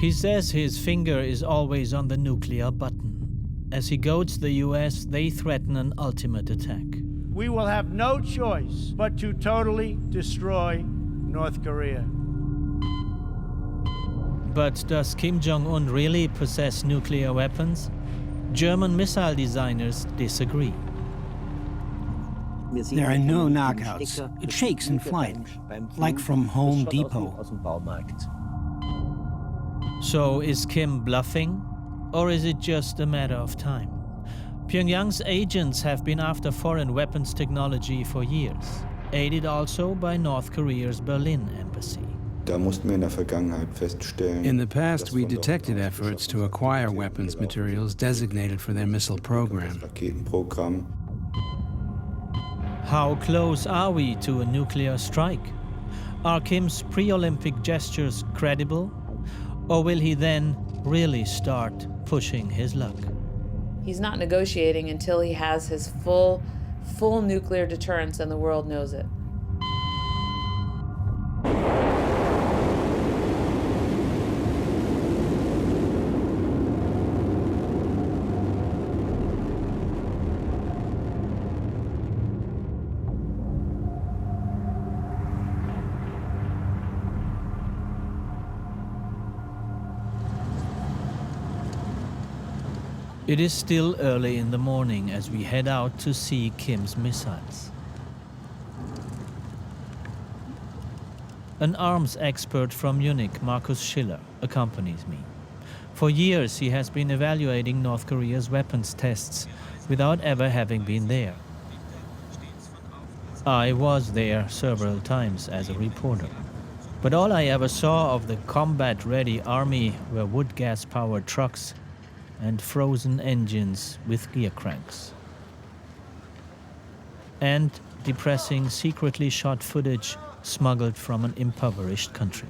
He says his finger is always on the nuclear button. As he goads the US, they threaten an ultimate attack. We will have no choice but to totally destroy North Korea. But does Kim Jong-un really possess nuclear weapons? German missile designers disagree. There are no knockouts. It shakes in flight, like from Home Depot. So is Kim bluffing? Or is it just a matter of time? Pyongyang's agents have been after foreign weapons technology for years, aided also by North Korea's Berlin embassy. In the past, we detected efforts to acquire weapons materials designated for their missile program. How close are we to a nuclear strike? Are Kim's pre-Olympic gestures credible? Or will he then really start pushing his luck? He's not negotiating until he has his full nuclear deterrence and the world knows it. It is still early in the morning as we head out to see Kim's missiles. An arms expert from Munich, Markus Schiller, accompanies me. For years he has been evaluating North Korea's weapons tests without ever having been there. I was there several times as a reporter. But all I ever saw of the combat-ready army were wood gas-powered trucks and frozen engines with gear cranks. And depressing, secretly shot footage smuggled from an impoverished country.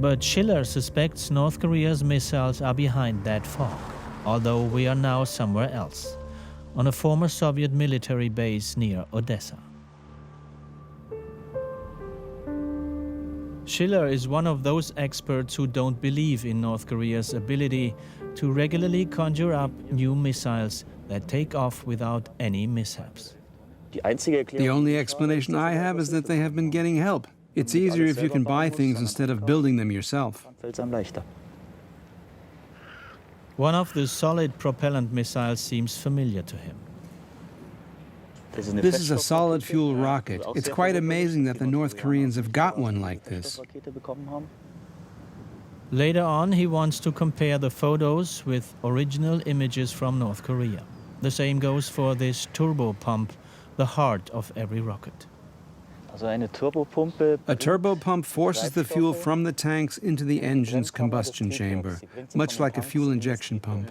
But Schiller suspects North Korea's missiles are behind that fog, although we are now somewhere else, on a former Soviet military base near Odessa. Schiller is one of those experts who don't believe in North Korea's ability to regularly conjure up new missiles that take off without any mishaps. The only explanation I have is that they have been getting help. It's easier if you can buy things instead of building them yourself. One of the solid propellant missiles seems familiar to him. This is a solid fuel rocket. It's quite amazing that the North Koreans have got one like this. Later on, he wants to compare the photos with original images from North Korea. The same goes for this turbo pump, the heart of every rocket. A turbo pump forces the fuel from the tanks into the engine's combustion chamber, much like a fuel injection pump.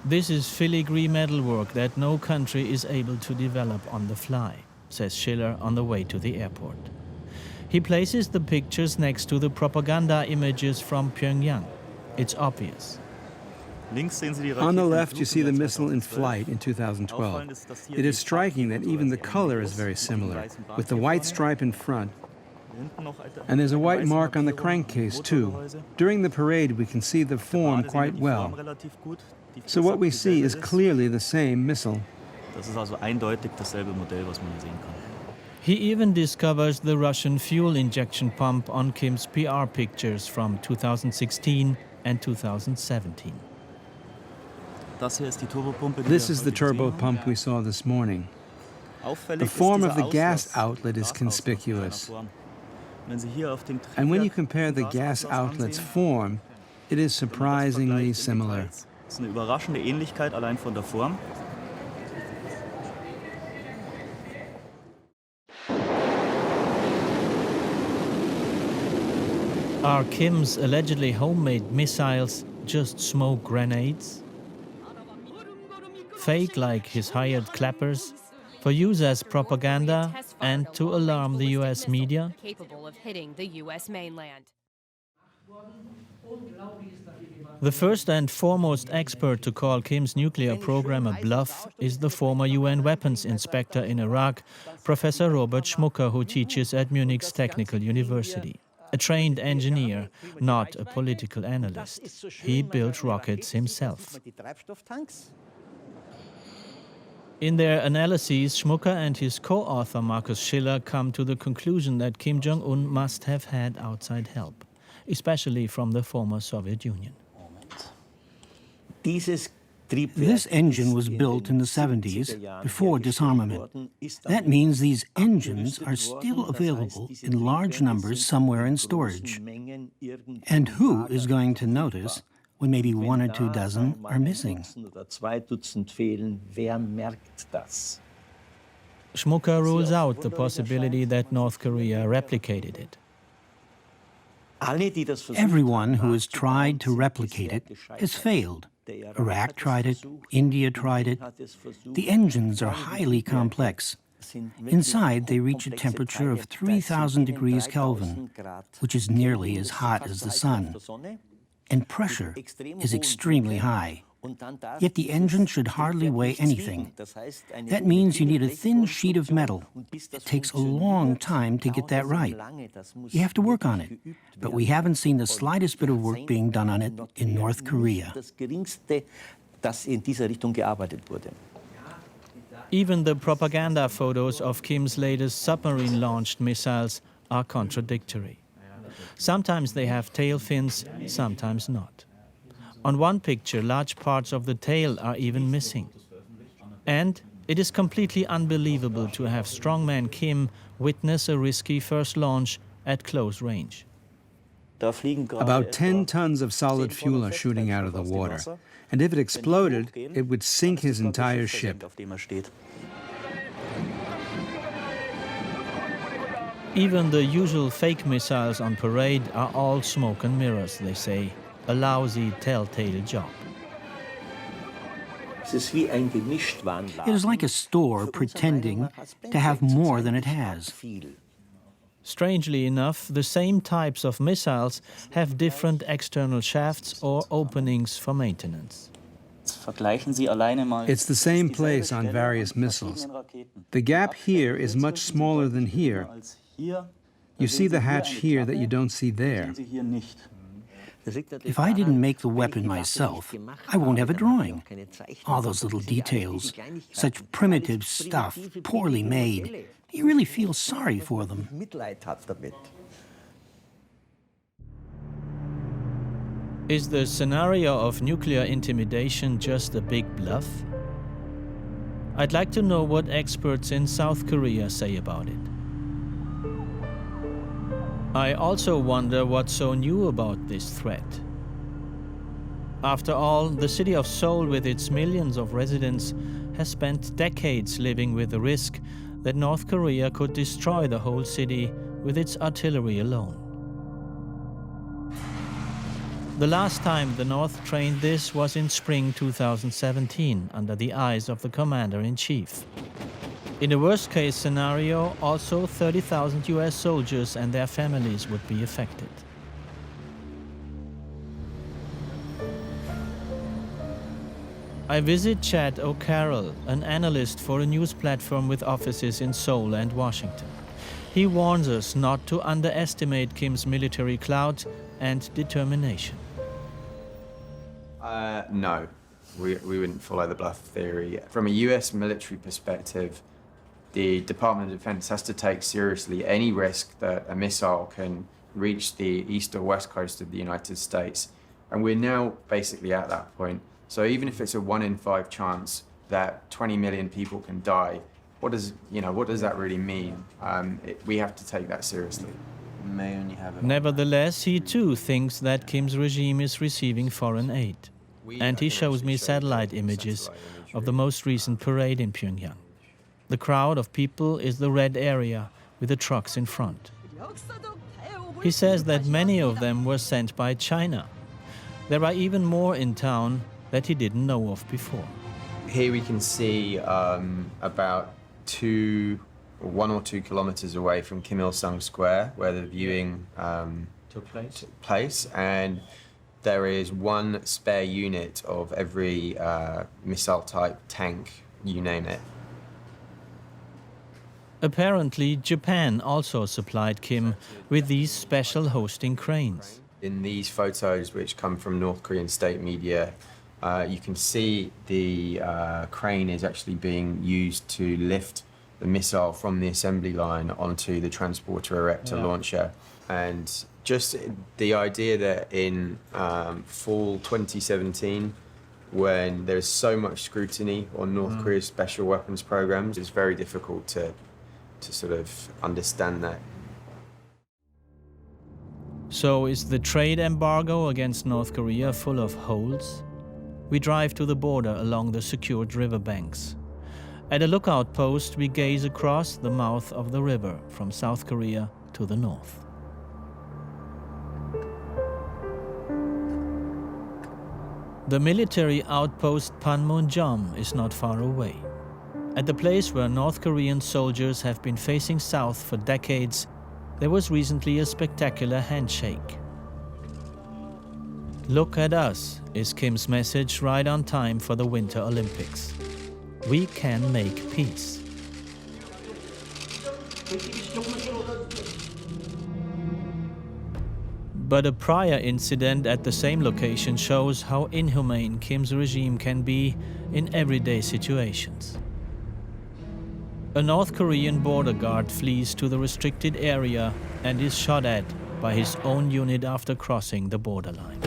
This is filigree metalwork that no country is able to develop on the fly, says Schiller on the way to the airport. He places the pictures next to the propaganda images from Pyongyang. It's obvious. On the left, you see the missile in flight in 2012. It is striking that even the color is very similar, with the white stripe in front. And there's a white mark on the crankcase, too. During the parade, we can see the form quite well. So what we see is clearly the same missile. He even discovers the Russian fuel injection pump on Kim's PR pictures from 2016 and 2017. This is the turbo pump we saw this morning. The form of the gas outlet is conspicuous. And when you compare the gas outlet's form, it is surprisingly similar. Are Kim's allegedly homemade missiles just smoke grenades? Fake like his hired clappers, for use as propaganda and to alarm the US media? Capable of hitting the US mainland. The first and foremost expert to call Kim's nuclear program a bluff is the former UN weapons inspector in Iraq, Professor Robert Schmucker, who teaches at Munich's Technical University. A trained engineer, not a political analyst. He built rockets himself. In their analyses, Schmucker and his co-author Markus Schiller come to the conclusion that Kim Jong-un must have had outside help, especially from the former Soviet Union. This engine was built in the 70s, before disarmament. That means these engines are still available in large numbers somewhere in storage. And who is going to notice when maybe 1 or 2 dozen are missing? Schmucker rules out the possibility that North Korea replicated it. Everyone who has tried to replicate it has failed. Iraq tried it, India tried it. The engines are highly complex. Inside, they reach a temperature of 3,000 degrees Kelvin, which is nearly as hot as the sun. And pressure is extremely high. Yet the engine should hardly weigh anything. That means you need a thin sheet of metal. It takes a long time to get that right. You have to work on it, but we haven't seen the slightest bit of work being done on it in North Korea. Even the propaganda photos of Kim's latest submarine-launched missiles are contradictory. Sometimes they have tail fins, sometimes not. On one picture, large parts of the tail are even missing. And it is completely unbelievable to have strongman Kim witness a risky first launch at close range. About 10 tons of solid fuel are shooting out of the water. And if it exploded, it would sink his entire ship. Even the usual fake missiles on parade are all smoke and mirrors, they say. A lousy telltale job. It is like a store pretending to have more than it has. Strangely enough, the same types of missiles have different external shafts or openings for maintenance. It's the same place on various missiles. The gap here is much smaller than here. You see the hatch here that you don't see there. If I didn't make the weapon myself, I won't have a drawing. All those little details, such primitive stuff, poorly made. You really feel sorry for them. Is the scenario of nuclear intimidation just a big bluff? I'd like to know what experts in South Korea say about it. I also wonder what's so new about this threat. After all, the city of Seoul, with its millions of residents, has spent decades living with the risk that North Korea could destroy the whole city with its artillery alone. The last time the North trained this was in spring 2017, under the eyes of the commander-in-chief. In a worst-case scenario, also 30,000 US soldiers and their families would be affected. I visit Chad O'Carroll, an analyst for a news platform with offices in Seoul and Washington. He warns us not to underestimate Kim's military clout and determination. No, we wouldn't follow the bluff theory. From a US military perspective, the Department of Defense has to take seriously any risk that a missile can reach the east or west coast of the United States. And we're now basically at that point. So even if it's a 1 in 5 chance that 20 million people can die, what does that really mean? We have to take that seriously. Nevertheless, he too thinks that Kim's regime is receiving foreign aid. And he shows me satellite images of the most recent parade in Pyongyang. The crowd of people is the red area with the trucks in front. He says that many of them were sent by China. There are even more in town that he didn't know of before. Here we can see about 1 or 2 kilometers away from Kim Il-sung Square, where the viewing took place. And There is one spare unit of every missile type, tank, you name it. Apparently, Japan also supplied Kim with these special hosting cranes. In these photos, which come from North Korean state media, you can see the crane is actually being used to lift the missile from the assembly line onto the transporter erector launcher. And just the idea that in fall 2017, when there's so much scrutiny on North Korea's special weapons programs, it's very difficult to sort of understand that. So is the trade embargo against North Korea full of holes? We drive to the border along the secured riverbanks. At a lookout post, we gaze across the mouth of the river from South Korea to the north. The military outpost Panmunjom is not far away. At the place where North Korean soldiers have been facing south for decades, there was recently a spectacular handshake. "Look at us," is Kim's message right on time for the Winter Olympics. We can make peace. But a prior incident at the same location shows how inhumane Kim's regime can be in everyday situations. A North Korean border guard flees to the restricted area and is shot at by his own unit after crossing the borderline.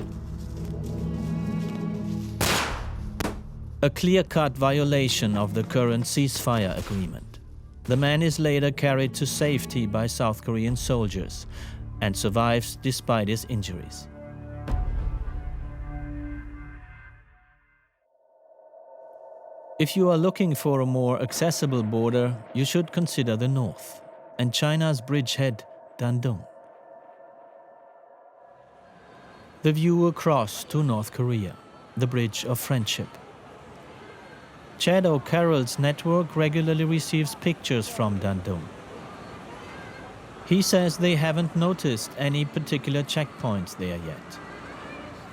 A clear-cut violation of the current ceasefire agreement. The man is later carried to safety by South Korean soldiers and survives despite his injuries. If you are looking for a more accessible border, you should consider the north and China's bridgehead, Dandong. The view across to North Korea, the bridge of friendship. Chad O'Carroll's network regularly receives pictures from Dandong. He says they haven't noticed any particular checkpoints there yet.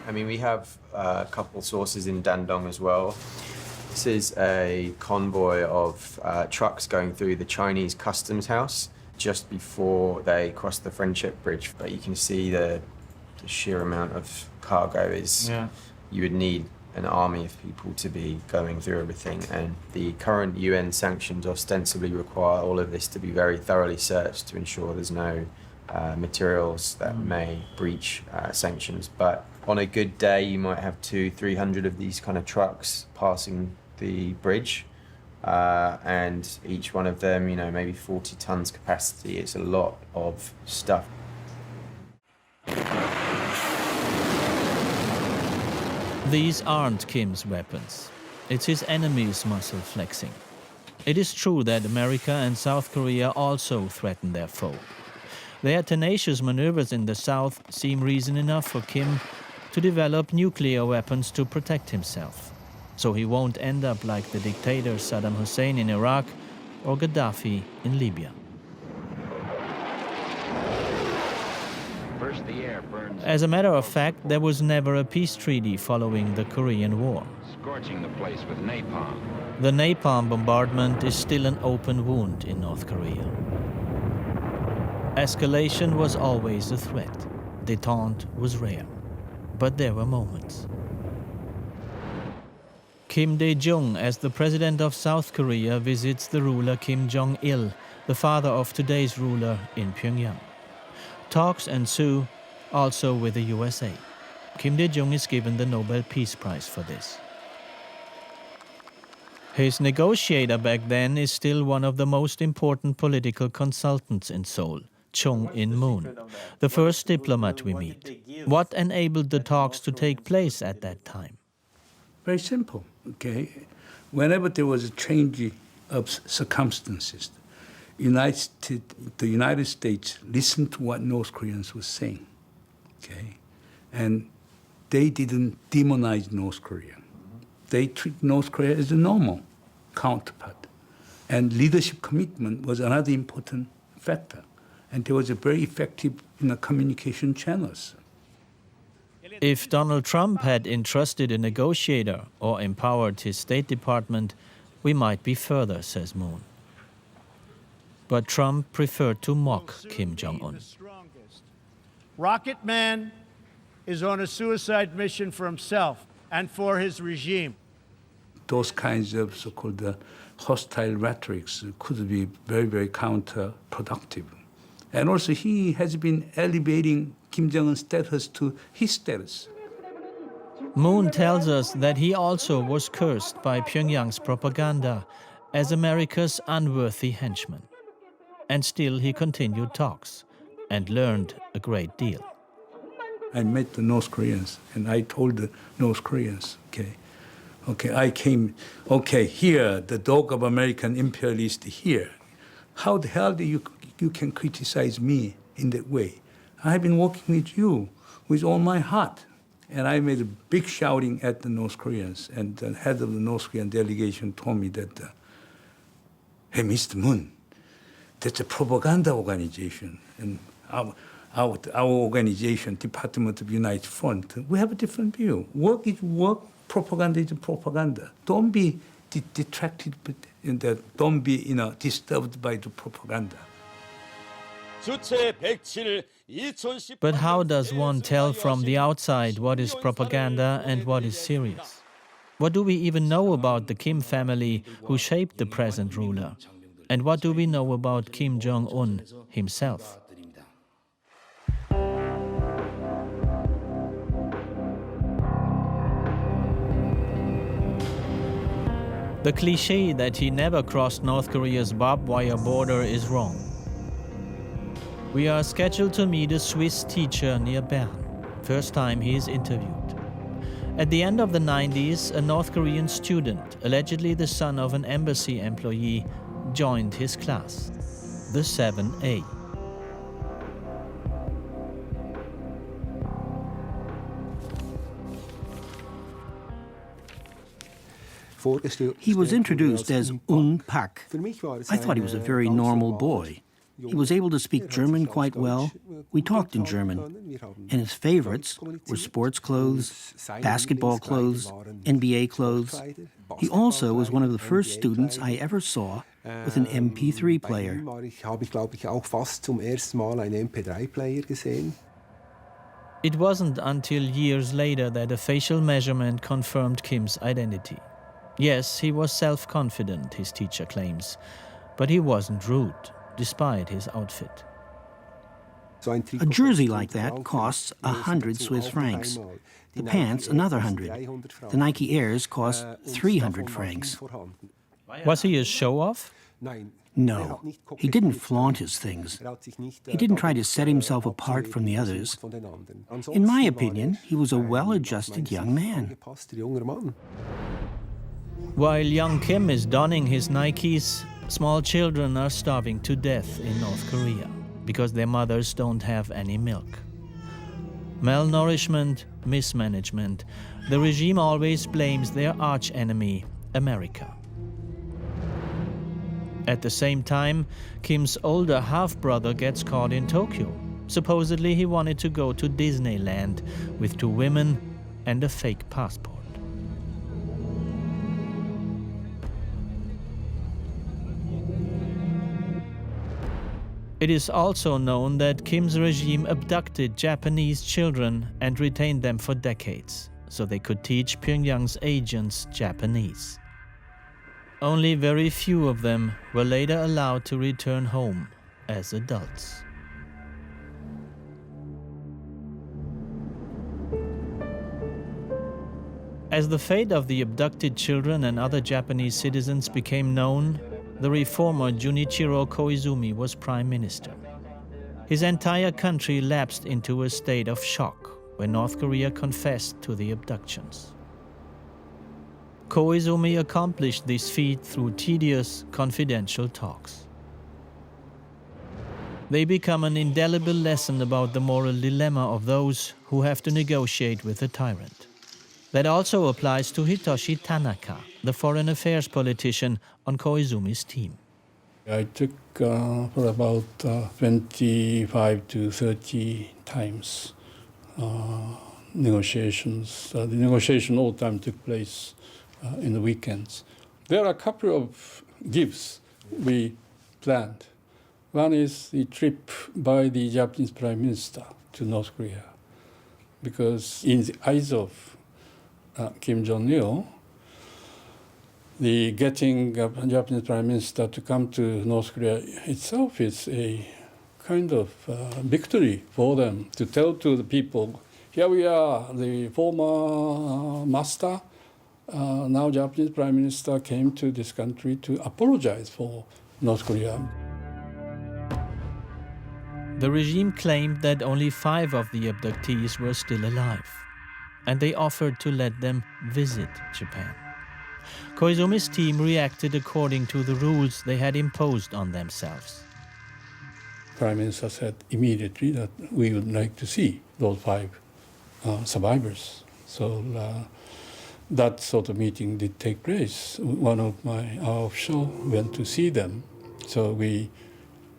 I mean, we have a couple sources in Dandong as well. This is a convoy of trucks going through the Chinese customs house just before they cross the Friendship Bridge. But you can see the sheer amount of cargo is, you would need an army of people to be going through everything. And the current UN sanctions ostensibly require all of this to be very thoroughly searched to ensure there's no materials that may breach sanctions. But on a good day, you might have 200-300 of these kind of trucks passing the bridge, and each one of them, you know, maybe 40 tons capacity. It's a lot of stuff. These aren't Kim's weapons. It's his enemy's muscle flexing. It is true that America and South Korea also threaten their foe. Their tenacious maneuvers in the south seem reason enough for Kim to develop nuclear weapons to protect himself, so he won't end up like the dictator Saddam Hussein in Iraq or Gaddafi in Libya. As a matter of fact, there was never a peace treaty following the Korean War. Scorching the place with napalm. The napalm bombardment is still an open wound in North Korea. Escalation was always a threat. Détente was rare. But there were moments. Kim Dae-jung, as the president of South Korea, visits the ruler Kim Jong-il, the father of today's ruler, in Pyongyang. Talks ensue, also with the USA. Kim Dae-jung is given the Nobel Peace Prize for this. His negotiator back then is still one of the most important political consultants in Seoul, Chung In-moon, the first diplomat we meet. What enabled the talks to take place at that time? Very simple, okay? Whenever there was a change of circumstances, the United States listened to what North Koreans were saying, okay? And they didn't demonize North Korea. They treat North Korea as a normal counterpart. And leadership commitment was another important factor. And there was a very effective communication channels. If Donald Trump had entrusted a negotiator or empowered his State Department, we might be further, says Moon. But Trump preferred to mock Kim Jong-un. Rocket Man is on a suicide mission for himself and for his regime. Those kinds of so-called hostile rhetorics could be very, very counterproductive. And also he has been elevating Kim Jong-un's status to his status. Moon tells us that he also was cursed by Pyongyang's propaganda as America's unworthy henchman. And still he continued talks and learned a great deal. I met the North Koreans and I told the North Koreans, I came, here, the dog of American imperialist here. How the hell do you can criticize me in that way? I have been working with you with all my heart. And I made a big shouting at the North Koreans, and the head of the North Korean delegation told me that, hey, Mr. Moon, that's a propaganda organization. And our organization, Department of United Front, we have a different view. Work is work, propaganda is propaganda. Don't be detracted, don't be disturbed by the propaganda. But how does one tell from the outside what is propaganda and what is serious? What do we even know about the Kim family who shaped the present ruler? And what do we know about Kim Jong-un himself? The cliché that he never crossed North Korea's barbed wire border is wrong. We are scheduled to meet a Swiss teacher near Bern, first time he is interviewed. At the end of the 90s, a North Korean student, allegedly the son of an embassy employee, joined his class, the 7A. He was introduced as Un Pak. I thought he was a very normal boy. He was able to speak German quite well. We talked in German. And his favorites were sports clothes, basketball clothes, NBA clothes. He also was one of the first students I ever saw with an MP3 player. It wasn't until years later that a facial measurement confirmed Kim's identity. Yes, he was self-confident, his teacher claims, but he wasn't rude, despite his outfit. A jersey like that costs 100 Swiss francs. The pants, another 100. The Nike Airs cost 300 francs. Was he a show-off? No, he didn't flaunt his things. He didn't try to set himself apart from the others. In my opinion, he was a well-adjusted young man. While young Kim is donning his Nikes, small children are starving to death in North Korea because their mothers don't have any milk. Malnourishment, mismanagement. The regime always blames their archenemy, America. At the same time, Kim's older half-brother gets caught in Tokyo. Supposedly he wanted to go to Disneyland with 2 women and a fake passport. It is also known that Kim's regime abducted Japanese children and retained them for decades, so they could teach Pyongyang's agents Japanese. Only very few of them were later allowed to return home as adults. As the fate of the abducted children and other Japanese citizens became known, the reformer Junichiro Koizumi was prime minister. His entire country lapsed into a state of shock when North Korea confessed to the abductions. Koizumi accomplished this feat through tedious, confidential talks. They become an indelible lesson about the moral dilemma of those who have to negotiate with a tyrant. That also applies to Hitoshi Tanaka, the foreign affairs politician on Koizumi's team. I took for about 25 to 30 times negotiations. The negotiation all the time took place in the weekends. There are a couple of gifts we planned. One is the trip by the Japanese Prime Minister to North Korea, because in the eyes of Kim Jong-il, the getting a Japanese Prime Minister to come to North Korea itself is a kind of victory for them, to tell to the people, here we are, the former master, now Japanese Prime Minister came to this country to apologize for North Korea. The regime claimed that only 5 of the abductees were still alive, and they offered to let them visit Japan. Koizumi's team reacted according to the rules they had imposed on themselves. Prime Minister said immediately that we would like to see those 5 survivors. So that sort of meeting did take place. One of our officials went to see them, so we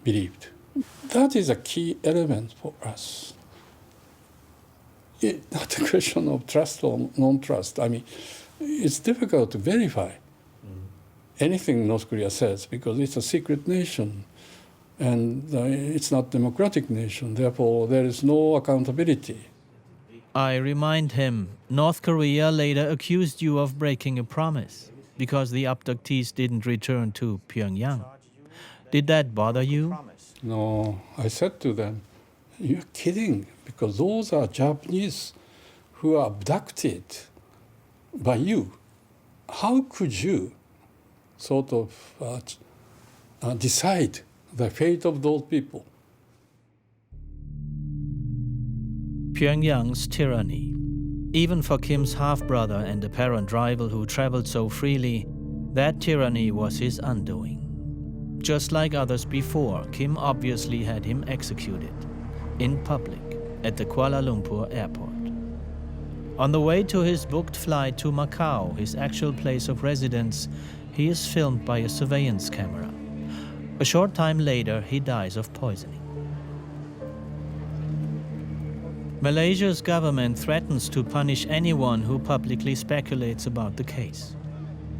believed. That is a key element for us. It's not a question of trust or non-trust. I mean, it's difficult to verify anything North Korea says because it's a secret nation and it's not a democratic nation. Therefore, there is no accountability. I remind him, North Korea later accused you of breaking a promise because the abductees didn't return to Pyongyang. Did that bother you? No, I said to them, you're kidding, because those are Japanese who are abducted by you. How could you sort of decide the fate of those people? Pyongyang's tyranny. Even for Kim's half-brother and apparent rival who traveled so freely, that tyranny was his undoing. Just like others before, Kim obviously had him executed, in public, at the Kuala Lumpur airport. On the way to his booked flight to Macau, his actual place of residence, he is filmed by a surveillance camera. A short time later, he dies of poisoning. Malaysia's government threatens to punish anyone who publicly speculates about the case.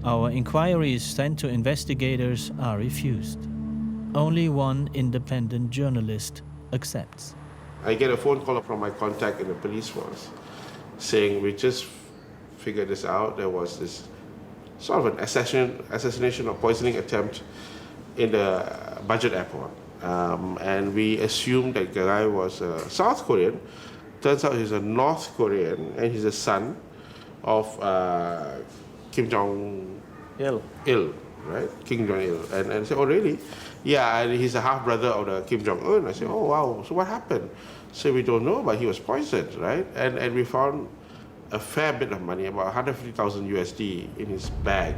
Our inquiries sent to investigators are refused. Only one independent journalist accepts. I get a phone call from my contact in the police force saying, we just figured this out. There was this sort of an assassination or poisoning attempt in the budget airport. And we assumed that the guy was South Korean. Turns out he's a North Korean and he's a son of Kim Jong-il, right? Kim Jong-il. And I said, oh, really? Yeah, and he's a half-brother of the Kim Jong-un. I said, oh, wow, so what happened? So we don't know, but he was poisoned, right? And we found a fair bit of money, about 150,000 USD in his bag.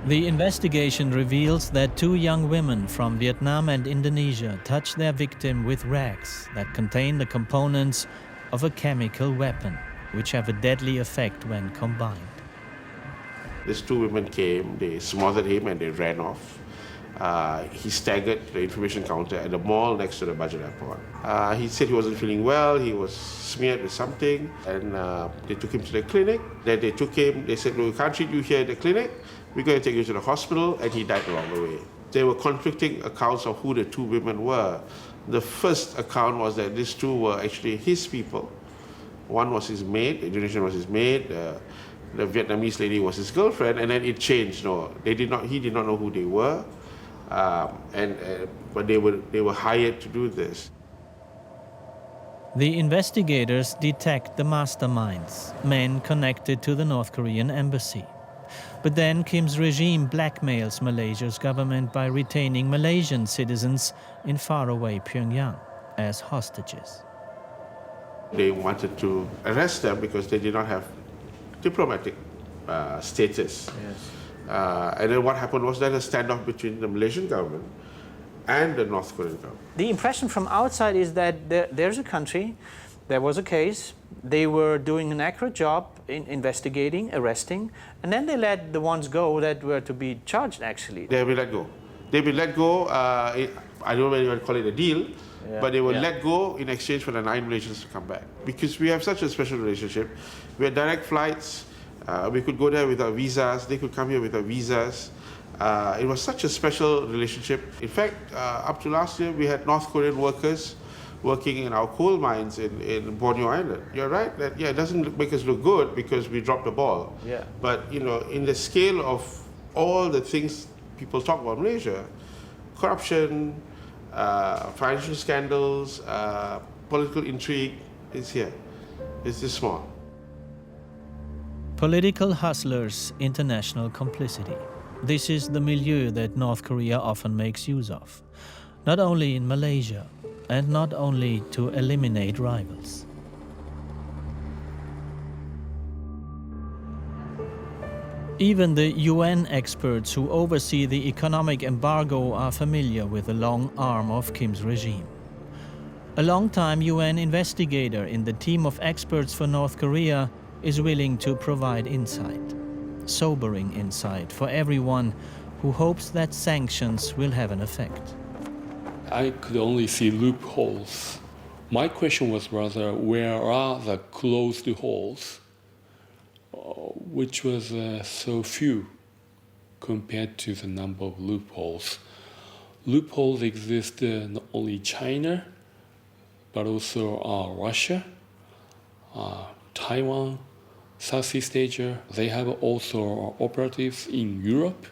The investigation reveals that 2 young women from Vietnam and Indonesia touched their victim with rags that contain the components of a chemical weapon, which have a deadly effect when combined. These 2 women came, they smothered him and they ran off. He staggered the information counter at the mall next to the budget airport. He said he wasn't feeling well, he was smeared with something, and they took him to the clinic. Then they took him, they said, no, we can't treat you here at the clinic, we're going to take you to the hospital, and he died along the way. There were conflicting accounts of who the 2 women were. The first account was that these 2 were actually his people. One was his maid, the Indonesian was his maid, the Vietnamese lady was his girlfriend, and then it changed. No, he did not know who they were. But they were hired to do this. The investigators detect the masterminds, men connected to the North Korean embassy. But then Kim's regime blackmails Malaysia's government by retaining Malaysian citizens in faraway Pyongyang as hostages. They wanted to arrest them because they did not have diplomatic status. Yes. And then what happened was that a standoff between the Malaysian government and the North Korean government. The impression from outside is that there's a country, there was a case, they were doing an accurate job in investigating, arresting, and then they let the ones go that were to be charged, actually. They will let go. They will let go, I don't know whether you want to call it a deal, but they will let go in exchange for the 9 Malaysians to come back. Because we have such a special relationship. We had direct flights. We could go there without visas. They could come here without visas. It was such a special relationship. In fact, up to last year, we had North Korean workers working in our coal mines in Borneo Island. You're right that, it doesn't make us look good because we dropped the ball. Yeah. But, in the scale of all the things people talk about Malaysia, corruption, financial scandals, political intrigue, is here. It's this small. Political hustlers, international complicity. This is the milieu that North Korea often makes use of, not only in Malaysia, and not only to eliminate rivals. Even the UN experts who oversee the economic embargo are familiar with the long arm of Kim's regime. A long-time UN investigator in the team of experts for North Korea is willing to provide insight, sobering insight for everyone who hopes that sanctions will have an effect. I could only see loopholes. My question was rather, where are the closed holes, which was so few compared to the number of loopholes. Loopholes exist not only China, but also Russia, Taiwan, Southeast Asia. They have also operatives in Europe.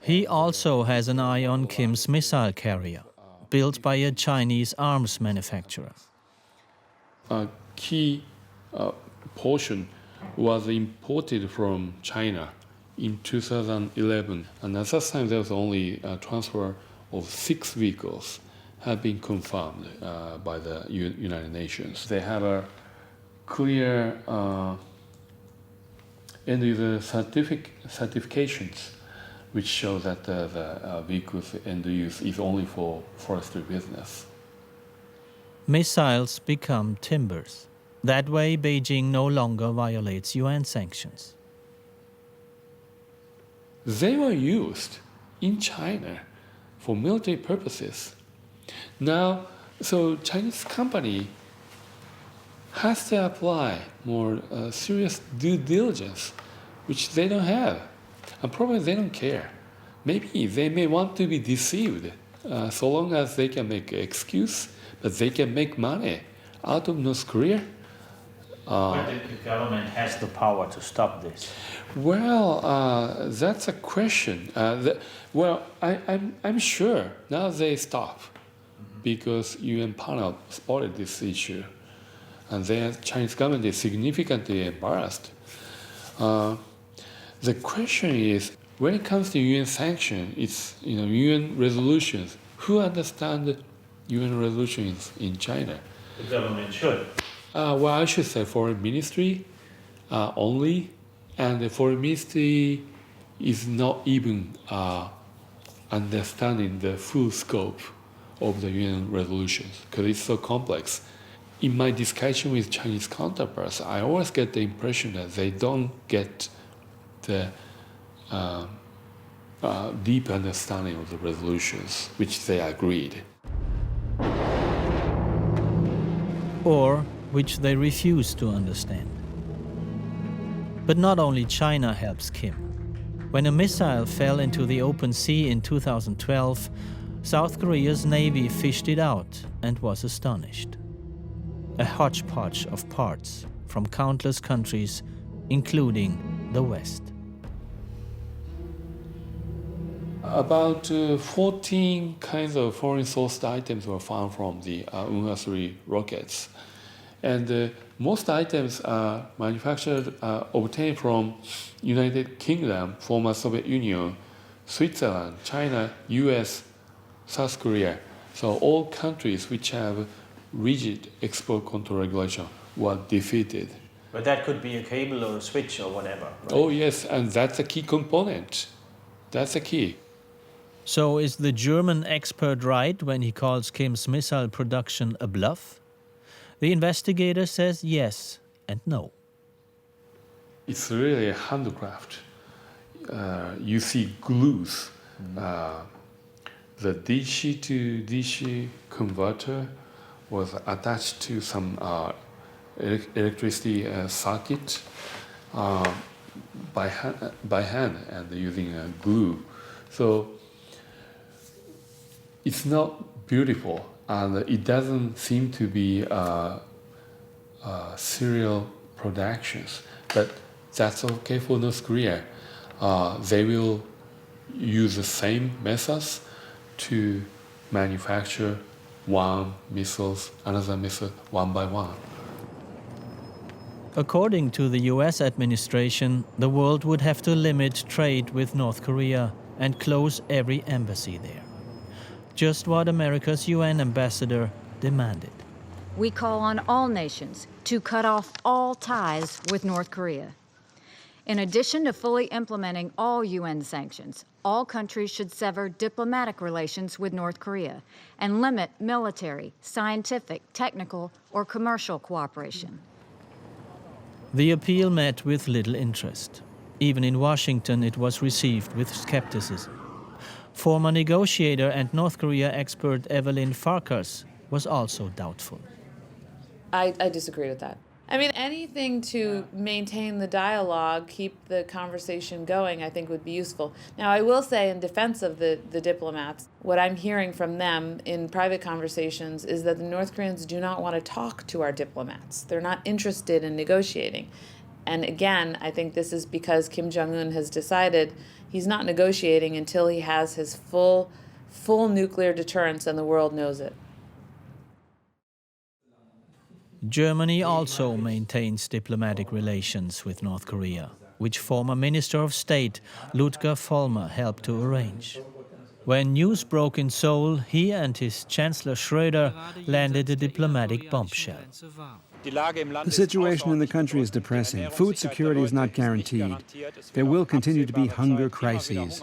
He also has an eye on Kim's missile carrier, built by a Chinese arms manufacturer. A key portion was imported from China in 2011, and at that time there was only a transfer of 6 vehicles have been confirmed by the United Nations. They have a clear end-user certifications which show that the vehicle's end use is only for forestry business. Missiles become timbers. That way, Beijing no longer violates UN sanctions. They were used in China for military purposes. Now, so Chinese company has to apply more serious due diligence, which they don't have. And probably they don't care. Maybe they may want to be deceived, so long as they can make an excuse, but they can make money out of North Korea. But the government has the power to stop this. Well, that's a question. I'm sure now they stop because UN panel spotted this issue, and the Chinese government is significantly embarrassed. The question is, when it comes to UN sanction, it's UN resolutions. Who understand UN resolutions in China? The government should. Well, I should say foreign ministry only, and the foreign ministry is not even understanding the full scope of the UN resolutions because it's so complex. In my discussion with Chinese counterparts, I always get the impression that they don't get the deep understanding of the resolutions, which they agreed. Or which they refuse to understand. But not only China helps Kim. When a missile fell into the open sea in 2012, South Korea's Navy fished it out and was astonished. A hodgepodge of parts from countless countries, including the West. About 14 kinds of foreign sourced items were found from the UNA-3 rockets. And most items are manufactured, obtained from United Kingdom, former Soviet Union, Switzerland, China, US, South Korea. So all countries which have rigid export control regulation were defeated. But that could be a cable or a switch or whatever. Right? Oh yes, and that's a key component. That's a key. So is the German expert right when he calls Kim's missile production a bluff? The investigator says yes and no. It's really a handicraft. You see glues The DC to DC converter was attached to some electricity circuit by hand and using glue. So it's not beautiful, and it doesn't seem to be serial productions, but that's okay for North Korea. They will use the same methods to manufacture one missiles, another missile, one by one. According to the US administration, the world would have to limit trade with North Korea and close every embassy there. Just what America's UN ambassador demanded. We call on all nations to cut off all ties with North Korea. In addition to fully implementing all UN sanctions, all countries should sever diplomatic relations with North Korea and limit military, scientific, technical, or commercial cooperation. The appeal met with little interest. Even in Washington, it was received with skepticism. Former negotiator and North Korea expert Evelyn Farkas was also doubtful. I disagree with that. I mean, anything to maintain the dialogue, keep the conversation going, I think would be useful. Now, I will say in defense of the diplomats, what I'm hearing from them in private conversations is that the North Koreans do not want to talk to our diplomats. They're not interested in negotiating. And again, I think this is because Kim Jong-un has decided he's not negotiating until he has his full nuclear deterrence and the world knows it. Germany also maintains diplomatic relations with North Korea, which former Minister of State Ludger Vollmer helped to arrange. When news broke in Seoul, he and his Chancellor Schröder landed a diplomatic bombshell. The situation in the country is depressing. Food security is not guaranteed. There will continue to be hunger crises.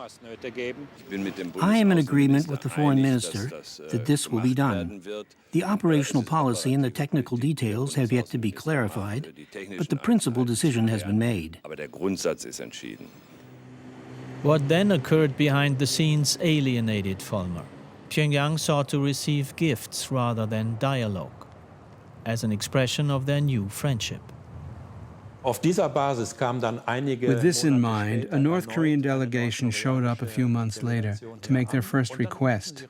I am in agreement with the foreign minister that this will be done. The operational policy and the technical details have yet to be clarified, but the principal decision has been made. What then occurred behind the scenes alienated Vollmer. Pyongyang sought to receive gifts rather than dialogue, as an expression of their new friendship. With this in mind, a North Korean delegation showed up a few months later to make their first request.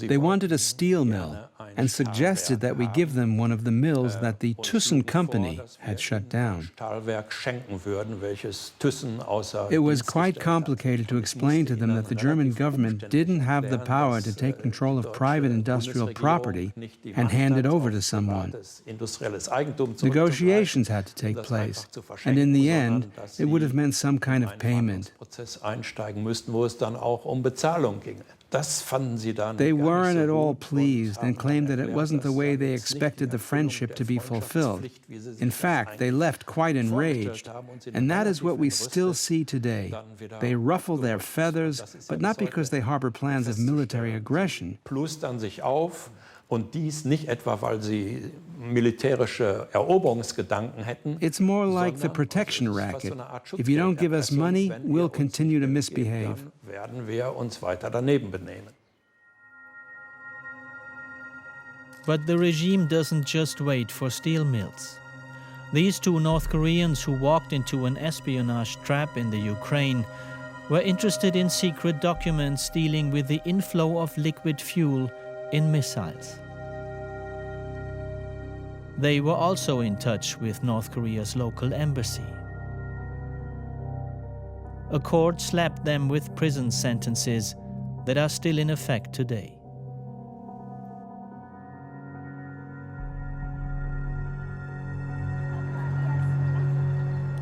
They wanted a steel mill and suggested that we give them one of the mills that the Thyssen company had shut down. It was quite complicated to explain to them that the German government didn't have the power to take control of private industrial property and hand it over to someone. Negotiations had to take place, and in the end, it would have meant some kind of payment. They weren't at all pleased and claimed that it wasn't the way they expected the friendship to be fulfilled. In fact, they left quite enraged, and that is what we still see today. They ruffle their feathers, but not because they harbor plans of military aggression. It's more like the protection racket. If you don't give us money, we'll continue to misbehave. But the regime doesn't just wait for steel mills. These two North Koreans who walked into an espionage trap in the Ukraine were interested in secret documents dealing with the inflow of liquid fuel in missiles. They were also in touch with North Korea's local embassy. A court slapped them with prison sentences that are still in effect today.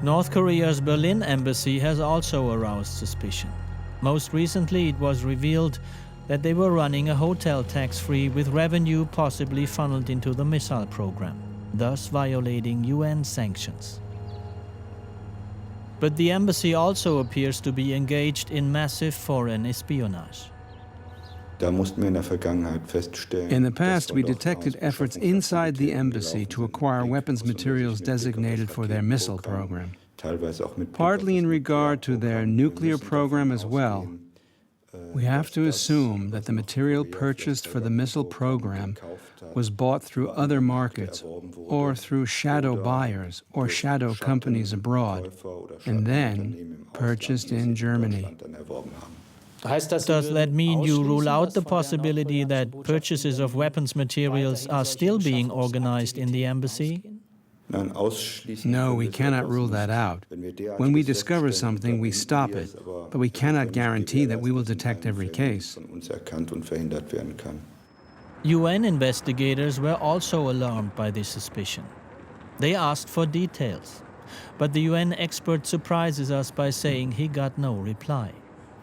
North Korea's Berlin embassy has also aroused suspicion. Most recently, it was revealed that they were running a hotel tax-free with revenue possibly funneled into the missile program, thus violating UN sanctions. But the embassy also appears to be engaged in massive foreign espionage. In the past, we detected efforts inside the embassy to acquire weapons materials designated for their missile program, partly in regard to their nuclear program as well. We have to assume that the material purchased for the missile program was bought through other markets or through shadow buyers or shadow companies abroad, and then purchased in Germany. Does that mean you rule out the possibility that purchases of weapons materials are still being organized in the embassy? No, we cannot rule that out. When we discover something, we stop it, but we cannot guarantee that we will detect every case. UN investigators were also alarmed by this suspicion. They asked for details, but the UN expert surprises us by saying he got no reply.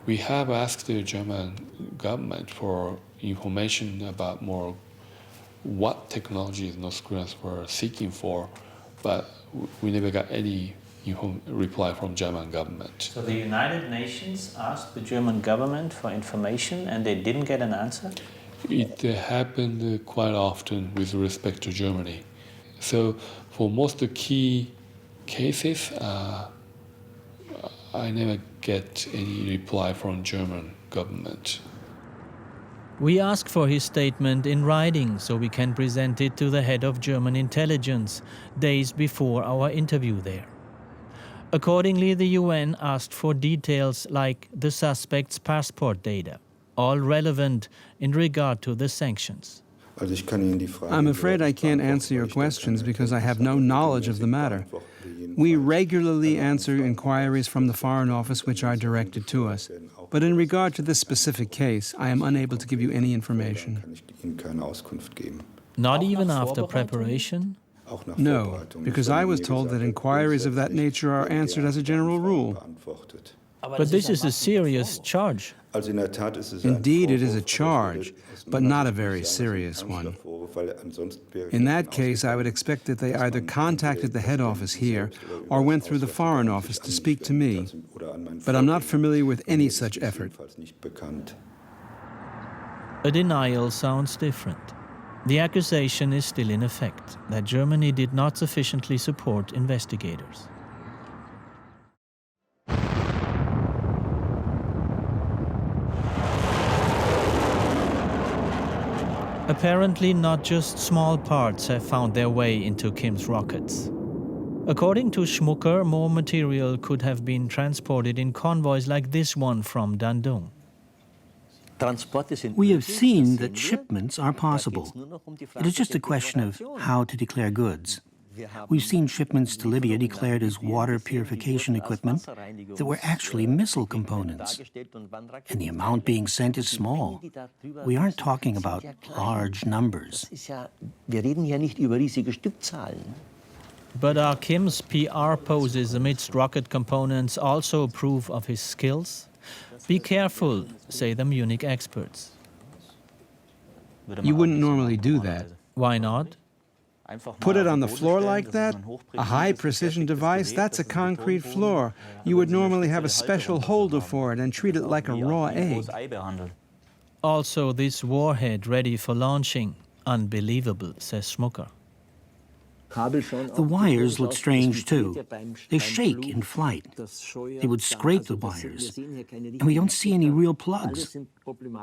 We have asked the German government for information about more what technologies North Koreans were seeking for, but we never got any reply from German government. So the United Nations asked the German government for information and they didn't get an answer? It happened quite often with respect to Germany. So for most of the key cases, I never get any reply from German government. We ask for his statement in writing so we can present it to the head of German intelligence days before our interview there. Accordingly, the UN asked for details like the suspect's passport data, all relevant in regard to the sanctions. I'm afraid I can't answer your questions because I have no knowledge of the matter. We regularly answer inquiries from the Foreign Office which are directed to us. But in regard to this specific case, I am unable to give you any information. Not even after preparation? No, because I was told that inquiries of that nature are answered as a general rule. But this is a serious charge. Indeed, it is a charge, but not a very serious one. In that case, I would expect that they either contacted the head office here or went through the Foreign Office to speak to me. But I'm not familiar with any such effort. A denial sounds different. The accusation is still in effect that Germany did not sufficiently support investigators. Apparently, not just small parts have found their way into Kim's rockets. According to Schmucker, more material could have been transported in convoys like this one from Dandong. We have seen that shipments are possible. It is just a question of how to declare goods. We've seen shipments to Libya declared as water purification equipment that were actually missile components. And the amount being sent is small. We aren't talking about large numbers. But are Kim's PR poses amidst rocket components also proof of his skills? Be careful, say the Munich experts. You wouldn't normally do that. Why not? Put it on the floor like that? A high-precision device? That's a concrete floor. You would normally have a special holder for it and treat it like a raw egg. Also, this warhead ready for launching. Unbelievable, says Schmucker. The wires look strange too. They shake in flight. They would scrape the wires. And we don't see any real plugs.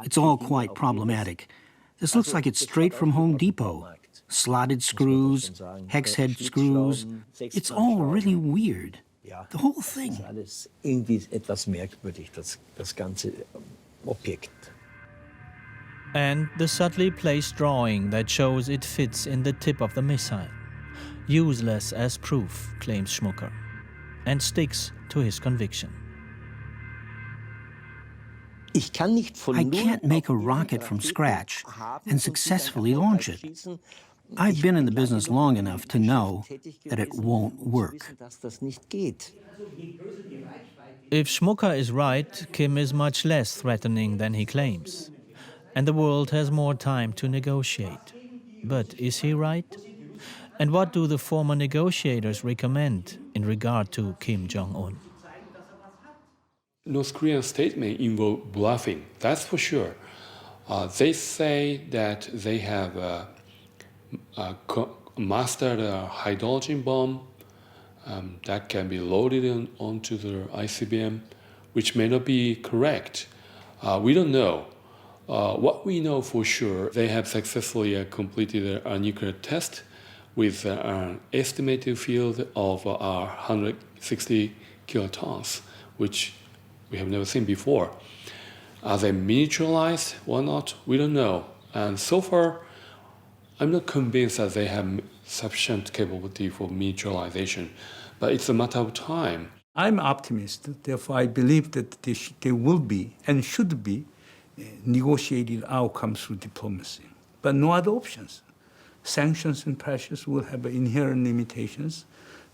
It's all quite problematic. This looks like it's straight from Home Depot. Slotted screws, hex head screws. It's all really weird. The whole thing. And the subtly placed drawing that shows it fits in the tip of the missile. Useless as proof, claims Schmucker, and sticks to his conviction. I can't make a rocket from scratch and successfully launch it. I've been in the business long enough to know that it won't work. If Schmucker is right, Kim is much less threatening than he claims. And the world has more time to negotiate. But is he right? And what do the former negotiators recommend in regard to Kim Jong-un? North Korean statement involve bluffing, that's for sure. They say that they have mastered a hydrogen bomb that can be loaded onto the ICBM, which may not be correct. We don't know. What we know for sure, they have successfully completed a nuclear test with an estimated field of 160 kilotons, which we have never seen before. Are they miniaturized or not? We don't know. And so far, I'm not convinced that they have sufficient capability for miniaturization, but it's a matter of time. I'm optimistic, therefore I believe that there will be and should be negotiated outcomes through diplomacy, but no other options. Sanctions and pressures will have inherent limitations.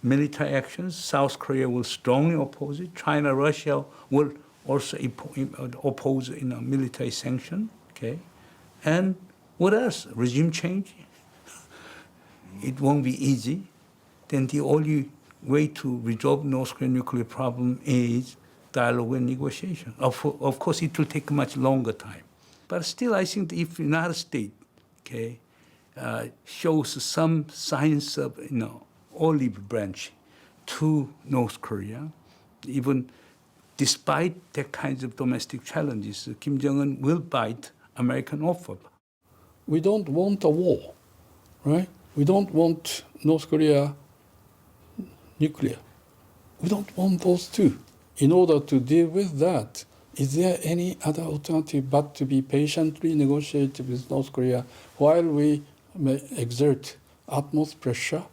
Military actions, South Korea will strongly oppose it. China, Russia will also oppose military sanction. Okay, and what else? Regime change. It won't be easy. Then the only way to resolve North Korean nuclear problem is dialogue and negotiation. Of course, it will take much longer time. But still, I think that if the United States, shows some signs of, olive branch to North Korea, even despite that kinds of domestic challenges, Kim Jong-un will bite American offer. We don't want a war, right? We don't want North Korea nuclear. We don't want those two. In order to deal with that, is there any other alternative but to be patiently negotiated with North Korea while we may exert utmost pressure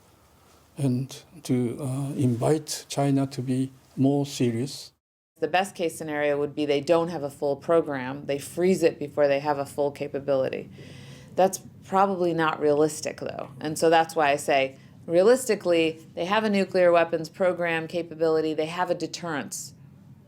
and to invite China to be more serious? The best case scenario would be they don't have a full program, they freeze it before they have a full capability. That's probably not realistic, though. And so that's why I say, realistically, they have a nuclear weapons program capability, they have a deterrence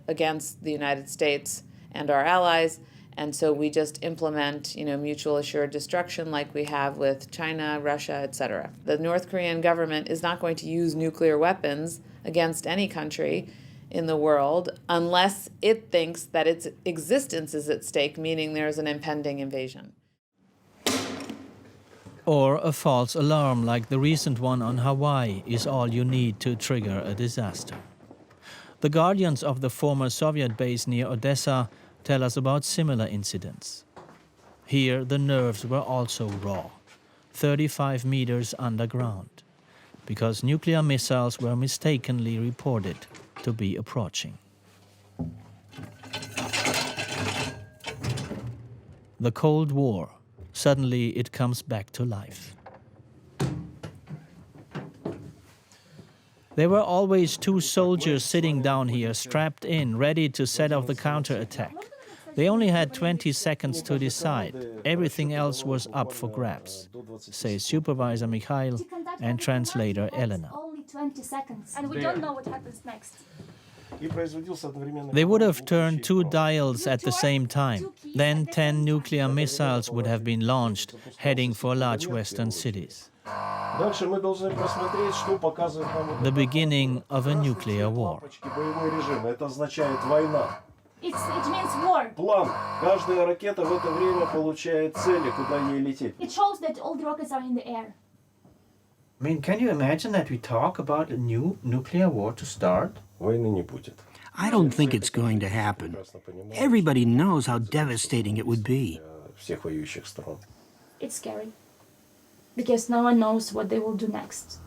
against the United States and our allies, and so we just implement, mutual assured destruction like we have with China, Russia, etc. The North Korean government is not going to use nuclear weapons against any country in the world unless it thinks that its existence is at stake, meaning there's an impending invasion. Or a false alarm like the recent one on Hawaii is all you need to trigger a disaster. The guardians of the former Soviet base near Odessa tell us about similar incidents. Here the nerves were also raw, 35 meters underground, because nuclear missiles were mistakenly reported to be approaching. The Cold War, suddenly it comes back to life. There were always two soldiers sitting down here, strapped in, ready to set off the counterattack. They only had 20 seconds to decide. Everything else was up for grabs, says Supervisor Mikhail and translator Elena. Only 20 seconds, and we don't know what happens next. They would have turned two dials at the same time. Then 10 nuclear missiles would have been launched, heading for large western cities. The beginning of a nuclear war. It means war. It shows that all the rockets are in the air. I mean, can you imagine that we talk about a new nuclear war to start? I don't think it's going to happen. Everybody knows how devastating it would be. It's scary, because no one knows what they will do next.